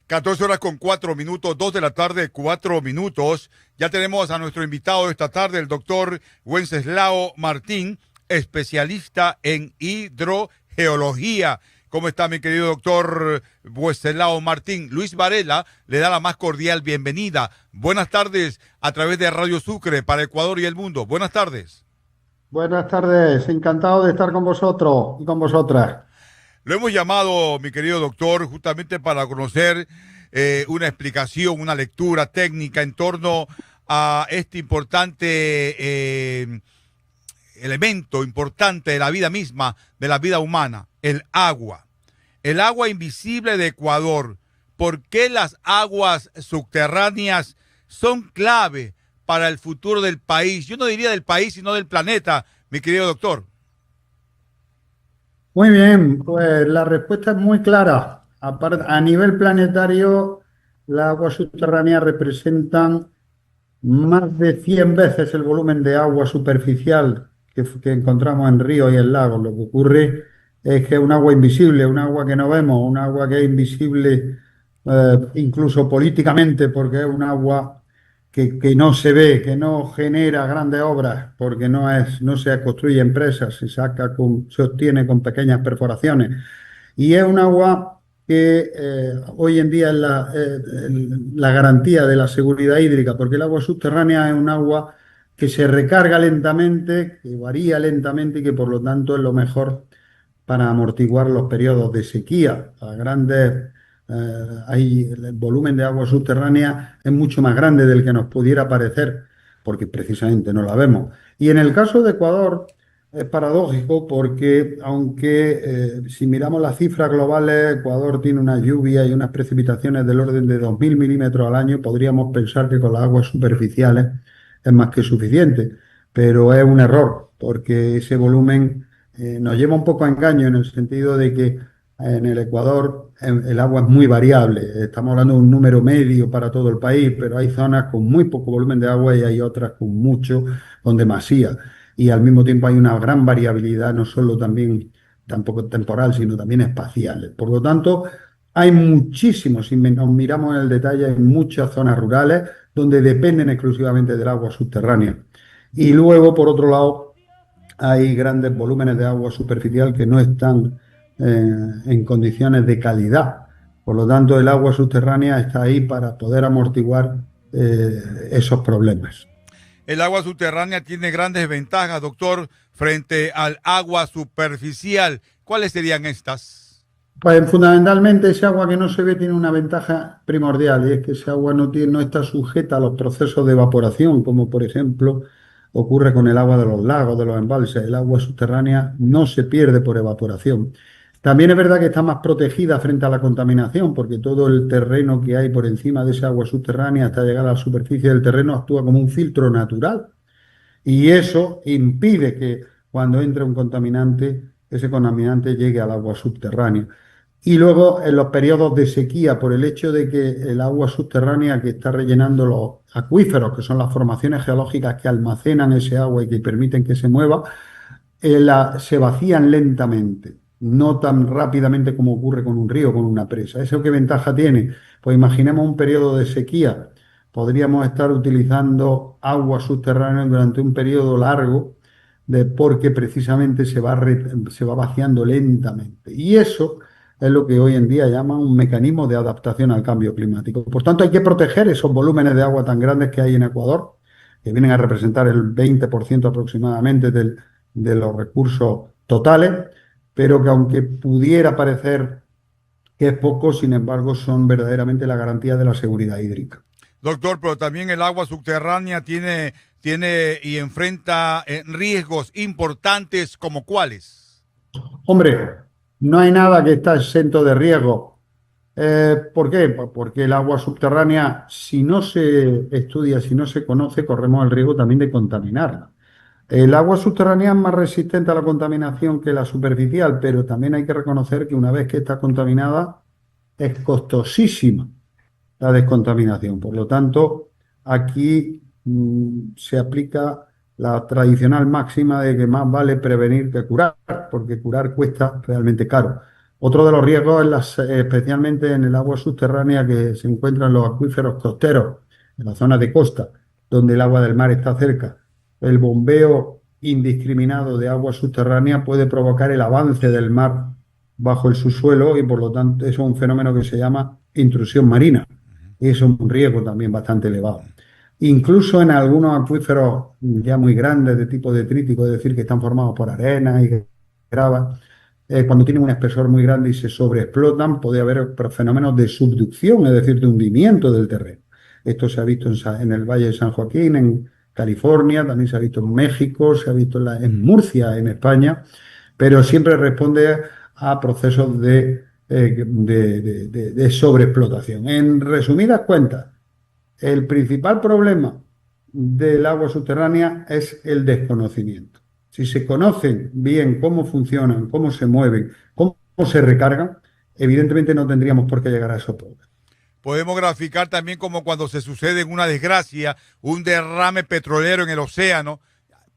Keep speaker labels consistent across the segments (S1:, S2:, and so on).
S1: 14 horas con 4 minutos, 2 de la tarde, 4 minutos. Ya tenemos a nuestro invitado esta tarde, el doctor Wenceslao Martín, especialista en hidrogeología. ¿Cómo está, mi querido doctor Wenceslao Martín? Luis Varela le da la más cordial bienvenida. Buenas tardes a través de Radio Sucre para Ecuador y el mundo. Buenas tardes.
S2: Buenas tardes, encantado de estar con vosotros y con vosotras.
S1: Lo hemos llamado, mi querido doctor, justamente para conocer una explicación, una lectura técnica en torno a este importante elemento importante de la vida misma, de la vida humana, el agua. El agua invisible de Ecuador. ¿Por qué las aguas subterráneas son clave para el futuro del país? Yo no diría del país, sino del planeta, mi querido doctor.
S2: Muy bien, pues la respuesta es muy clara. A nivel planetario, las aguas subterráneas representan más de 100 veces el volumen de agua superficial que encontramos en ríos y en lagos. Lo que ocurre es que es un agua invisible, un agua que no vemos, un agua que es invisible incluso políticamente, porque es un agua que no se ve, que no genera grandes obras, porque no se construye empresas, se obtiene con pequeñas perforaciones. Y es un agua que hoy en día es la garantía de la seguridad hídrica, porque el agua subterránea es un agua que se recarga lentamente, que varía lentamente y que por lo tanto es lo mejor para amortiguar los periodos de sequía. El volumen de agua subterránea es mucho más grande del que nos pudiera parecer, porque precisamente no la vemos. Y en el caso de Ecuador es paradójico porque aunque si miramos las cifras globales, Ecuador tiene una lluvia y unas precipitaciones del orden de 2.000 milímetros al año, podríamos pensar que con las aguas superficiales es más que suficiente, pero es un error porque ese volumen nos lleva un poco a engaño en el sentido de que en el Ecuador el agua es muy variable. Estamos hablando de un número medio para todo el país, pero hay zonas con muy poco volumen de agua y hay otras con mucho, con demasía. Y al mismo tiempo hay una gran variabilidad, no solo también tampoco temporal, sino también espacial. Por lo tanto, hay muchísimos, si nos miramos en el detalle, hay muchas zonas rurales donde dependen exclusivamente del agua subterránea. Y luego, por otro lado, hay grandes volúmenes de agua superficial que no están en condiciones de calidad. Por lo tanto, el agua subterránea está ahí para poder amortiguar esos problemas.
S1: El agua subterránea tiene grandes ventajas, doctor, frente al agua superficial. ¿Cuáles serían estas?
S2: Pues fundamentalmente ese agua que no se ve tiene una ventaja primordial y es que ese agua no está sujeta a los procesos de evaporación, como por ejemplo ocurre con el agua de los lagos, de los embalses. El agua subterránea no se pierde por evaporación. También es verdad que está más protegida frente a la contaminación, porque todo el terreno que hay por encima de esa agua subterránea hasta llegar a la superficie del terreno actúa como un filtro natural. Y eso impide que cuando entre un contaminante, ese contaminante llegue al agua subterránea. Y luego en los periodos de sequía, por el hecho de que el agua subterránea que está rellenando los acuíferos, que son las formaciones geológicas que almacenan ese agua y que permiten que se mueva, se vacían lentamente, no tan rápidamente como ocurre con un río, con una presa. ¿Eso qué ventaja tiene? Pues imaginemos un periodo de sequía. Podríamos estar utilizando agua subterránea durante un periodo largo porque precisamente se va vaciando lentamente. Y eso es lo que hoy en día llaman un mecanismo de adaptación al cambio climático. Por tanto, hay que proteger esos volúmenes de agua tan grandes que hay en Ecuador, que vienen a representar el 20% aproximadamente de los recursos totales, pero que aunque pudiera parecer que es poco, sin embargo, son verdaderamente la garantía de la seguridad hídrica.
S1: Doctor, pero también el agua subterránea tiene y enfrenta riesgos importantes como cuáles.
S2: Hombre, no hay nada que está exento de riesgo. ¿Por qué? Pues porque el agua subterránea, si no se estudia, si no se conoce, corremos el riesgo también de contaminarla. El agua subterránea es más resistente a la contaminación que la superficial, pero también hay que reconocer que una vez que está contaminada es costosísima la descontaminación. Por lo tanto, aquí se aplica la tradicional máxima de que más vale prevenir que curar, porque curar cuesta realmente caro. Otro de los riesgos es especialmente en el agua subterránea que se encuentra en los acuíferos costeros, en las zonas de costa, donde el agua del mar está cerca. El bombeo indiscriminado de agua subterránea puede provocar el avance del mar bajo el subsuelo y por lo tanto eso es un fenómeno que se llama intrusión marina. Y es un riesgo también bastante elevado. Incluso en algunos acuíferos ya muy grandes de tipo detrítico, es decir, que están formados por arena y grava, cuando tienen un espesor muy grande y se sobreexplotan, puede haber fenómenos de subducción, es decir, de hundimiento del terreno. Esto se ha visto en el Valle de San Joaquín, en California, también se ha visto en México, se ha visto en Murcia, en España, pero siempre responde a procesos de sobreexplotación. En resumidas cuentas, el principal problema del agua subterránea es el desconocimiento. Si se conocen bien cómo funcionan, cómo se mueven, cómo se recargan, evidentemente no tendríamos por qué llegar a esos problemas.
S1: Podemos graficar también como cuando se sucede en una desgracia, un derrame petrolero en el océano,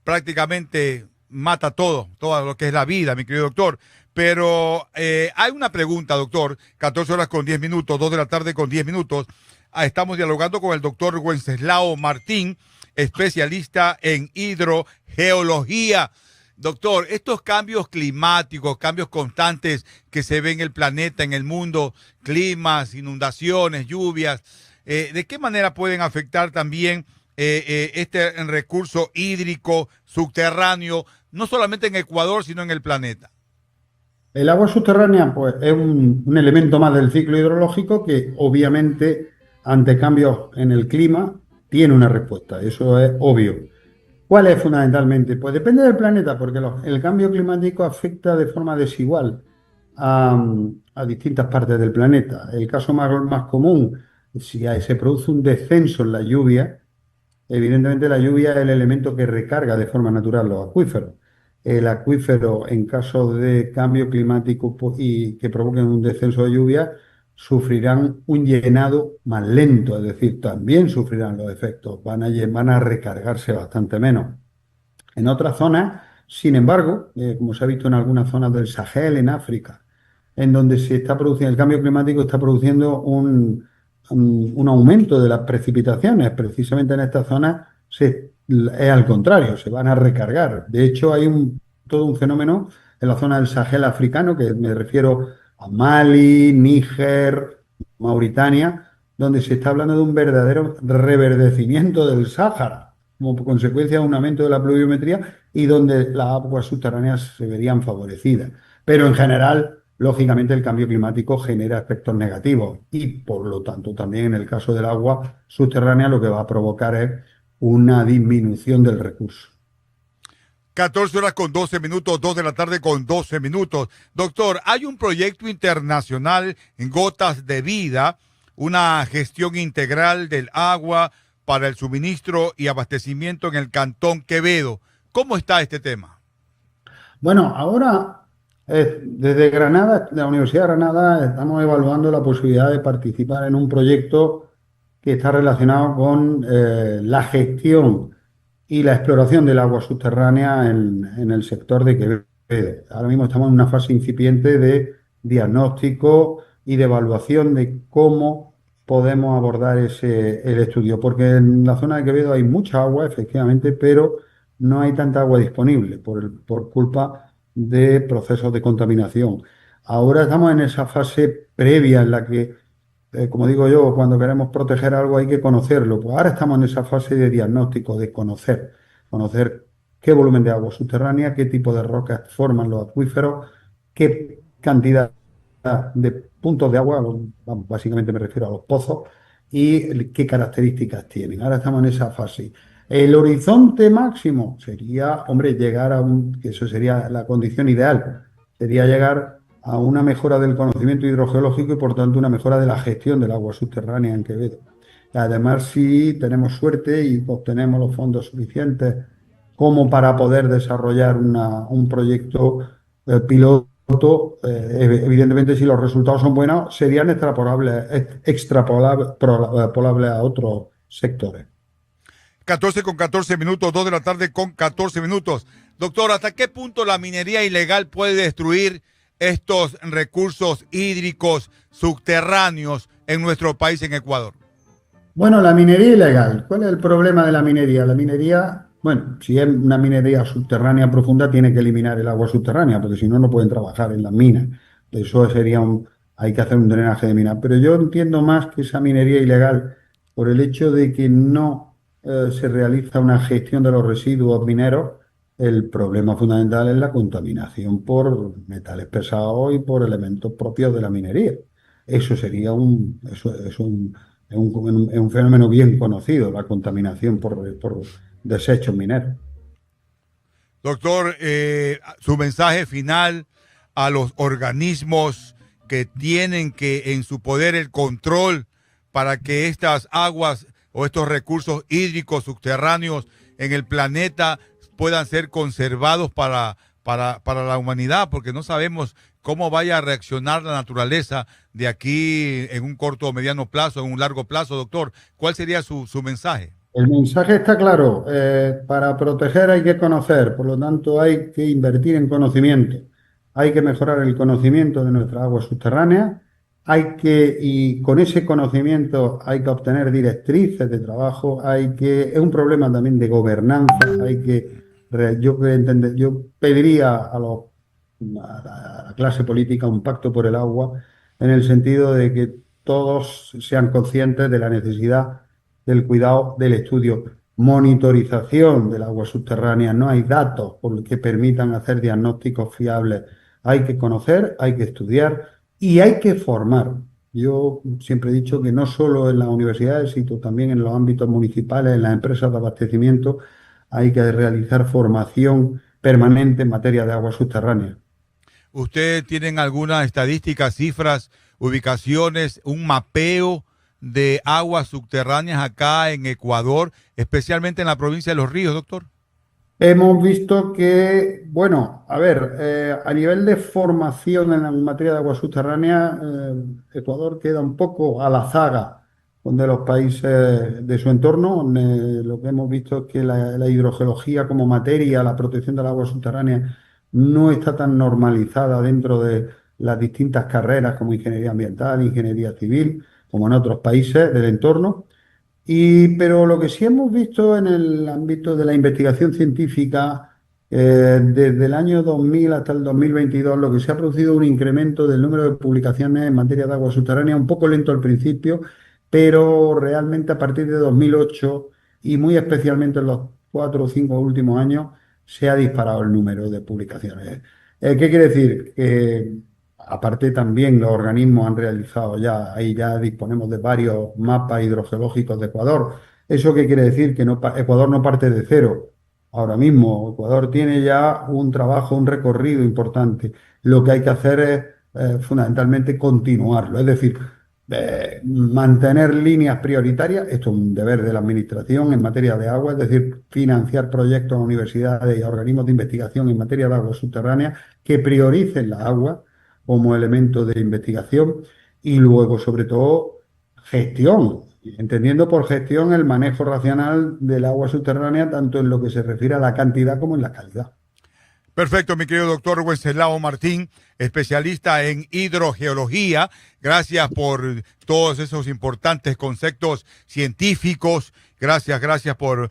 S1: prácticamente mata todo lo que es la vida, mi querido doctor. Pero hay una pregunta, doctor, 14 horas con 10 minutos, 2 de la tarde con 10 minutos. Estamos dialogando con el doctor Wenceslao Martín, especialista en hidrogeología. Doctor, estos cambios climáticos, cambios constantes que se ven en el planeta, en el mundo, climas, inundaciones, lluvias, ¿de qué manera pueden afectar también este recurso hídrico subterráneo, no solamente en Ecuador, sino en el planeta?
S2: El agua subterránea, pues, es un elemento más del ciclo hidrológico que, obviamente, ante cambios en el clima, tiene una respuesta. Eso es obvio. ¿Cuál es fundamentalmente? Pues depende del planeta, porque el cambio climático afecta de forma desigual a distintas partes del planeta. El caso más común, si se produce un descenso en la lluvia, evidentemente la lluvia es el elemento que recarga de forma natural los acuíferos. El acuífero, en caso de cambio climático y que provoquen un descenso de lluvia, sufrirán un llenado más lento, es decir, también sufrirán los efectos, van a recargarse bastante menos. En otras zonas, sin embargo, como se ha visto en algunas zonas del Sahel, en África, en donde se está produciendo, el cambio climático está produciendo un aumento de las precipitaciones. Precisamente en esta zona es al contrario, se van a recargar. De hecho, hay todo un fenómeno en la zona del Sahel africano, que me refiero a Mali, Níger, Mauritania, donde se está hablando de un verdadero reverdecimiento del Sáhara, como consecuencia de un aumento de la pluviometría y donde las aguas subterráneas se verían favorecidas. Pero en general, lógicamente, el cambio climático genera efectos negativos y, por lo tanto, también en el caso del agua subterránea lo que va a provocar es una disminución del recurso.
S1: 14 horas con 12 minutos, 2 de la tarde con 12 minutos. Doctor, hay un proyecto internacional en Gotas de Vida, una gestión integral del agua para el suministro y abastecimiento en el Cantón Quevedo. ¿Cómo está este tema?
S2: Bueno, ahora desde Granada, de la Universidad de Granada, estamos evaluando la posibilidad de participar en un proyecto que está relacionado con la gestión y la exploración del agua subterránea en el sector de Quevedo. Ahora mismo estamos en una fase incipiente de diagnóstico y de evaluación de cómo podemos abordar el estudio, porque en la zona de Quevedo hay mucha agua, efectivamente, pero no hay tanta agua disponible por culpa de procesos de contaminación. Ahora estamos en esa fase previa en la que, como digo yo, cuando queremos proteger algo hay que conocerlo. Pues ahora estamos en esa fase de diagnóstico, de conocer qué volumen de agua subterránea, qué tipo de rocas forman los acuíferos, qué cantidad de puntos de agua, vamos, básicamente me refiero a los pozos, y qué características tienen. Ahora estamos en esa fase. El horizonte máximo sería, hombre, que eso sería la condición ideal, sería llegar a una mejora del conocimiento hidrogeológico y por tanto una mejora de la gestión del agua subterránea en Quevedo. Además, si tenemos suerte y obtenemos los fondos suficientes como para poder desarrollar un proyecto piloto, evidentemente si los resultados son buenos, serían extrapolables a otros sectores.
S1: 14 con 14 minutos, 2 de la tarde con 14 minutos. Doctor, ¿hasta qué punto la minería ilegal puede destruir estos recursos hídricos subterráneos en nuestro país, en Ecuador?
S2: Bueno, la minería ilegal. ¿Cuál es el problema de la minería? La minería, bueno, si es una minería subterránea profunda, tiene que eliminar el agua subterránea, porque si no, no pueden trabajar en las minas. Eso sería hay que hacer un drenaje de minas. Pero yo entiendo más que esa minería ilegal por el hecho de que no se realiza una gestión de los residuos mineros. El problema fundamental es la contaminación por metales pesados y por elementos propios de la minería. Eso sería es un fenómeno bien conocido, la contaminación por desechos mineros.
S1: Doctor, su mensaje final a los organismos que tienen que en su poder el control para que estas aguas o estos recursos hídricos subterráneos en el planeta puedan ser conservados para la humanidad, porque no sabemos cómo vaya a reaccionar la naturaleza de aquí en un corto o mediano plazo, en un largo plazo, doctor. ¿Cuál sería su mensaje?
S2: El mensaje está claro. Para proteger hay que conocer, por lo tanto hay que invertir en conocimiento. Hay que mejorar el conocimiento de nuestras aguas subterráneas. Y con ese conocimiento hay que obtener directrices de trabajo. Es un problema también de gobernanza. Yo pediría a la clase política un pacto por el agua en el sentido de que todos sean conscientes de la necesidad del cuidado del estudio, monitorización del agua subterránea. No hay datos que permitan hacer diagnósticos fiables. Hay que conocer, hay que estudiar y hay que formar. Yo siempre he dicho que no solo en las universidades, sino también en los ámbitos municipales, en las empresas de abastecimiento, hay que realizar formación permanente en materia de agua subterránea.
S1: ¿Usted tienen algunas estadísticas, cifras, ubicaciones, un mapeo de aguas subterráneas acá en Ecuador, especialmente en la provincia de Los Ríos, doctor?
S2: Hemos visto que, bueno, a ver, a nivel de formación en la materia de agua subterránea, Ecuador queda un poco a la zaga de los países de su entorno, donde lo que hemos visto es que la hidrogeología como materia, la protección del agua subterránea, no está tan normalizada dentro de las distintas carreras como ingeniería ambiental, ingeniería civil, como en otros países del entorno. Pero lo que sí hemos visto en el ámbito de la investigación científica, desde el año 2000 hasta el 2022, lo que se ha producido un incremento del número de publicaciones en materia de agua subterránea, un poco lento al principio, pero realmente a partir de 2008 y muy especialmente en los 4 o 5 últimos años, se ha disparado el número de publicaciones. ¿Qué quiere decir? Que aparte también los organismos han realizado ahí ya disponemos de varios mapas hidrogeológicos de Ecuador. ¿Eso qué quiere decir? Que Ecuador no parte de cero. Ahora mismo Ecuador tiene ya un trabajo, un recorrido importante. Lo que hay que hacer es fundamentalmente continuarlo, es decir, mantener líneas prioritarias. Esto es un deber de la Administración en materia de agua, es decir, financiar proyectos a universidades y a organismos de investigación en materia de agua subterránea que prioricen la agua como elemento de investigación y luego, sobre todo, gestión, entendiendo por gestión el manejo racional del agua subterránea, tanto en lo que se refiere a la cantidad como en la calidad.
S1: Perfecto, mi querido doctor Wenceslao Martín, especialista en hidrogeología. Gracias por todos esos importantes conceptos científicos. Gracias por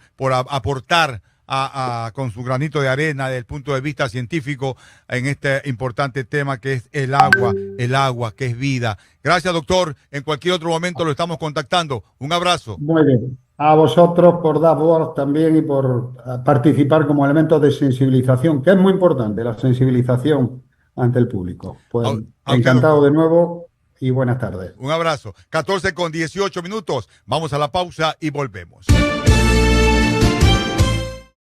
S1: aportar con su granito de arena desde el punto de vista científico en este importante tema que es el agua que es vida. Gracias, doctor. En cualquier otro momento lo estamos contactando. Un abrazo.
S2: Muy bien. A vosotros por dar voz también y por participar como elementos de sensibilización, que es muy importante, la sensibilización ante el público. Pues encantado de nuevo y buenas tardes.
S1: Un abrazo. 14:18. Vamos a la pausa y volvemos.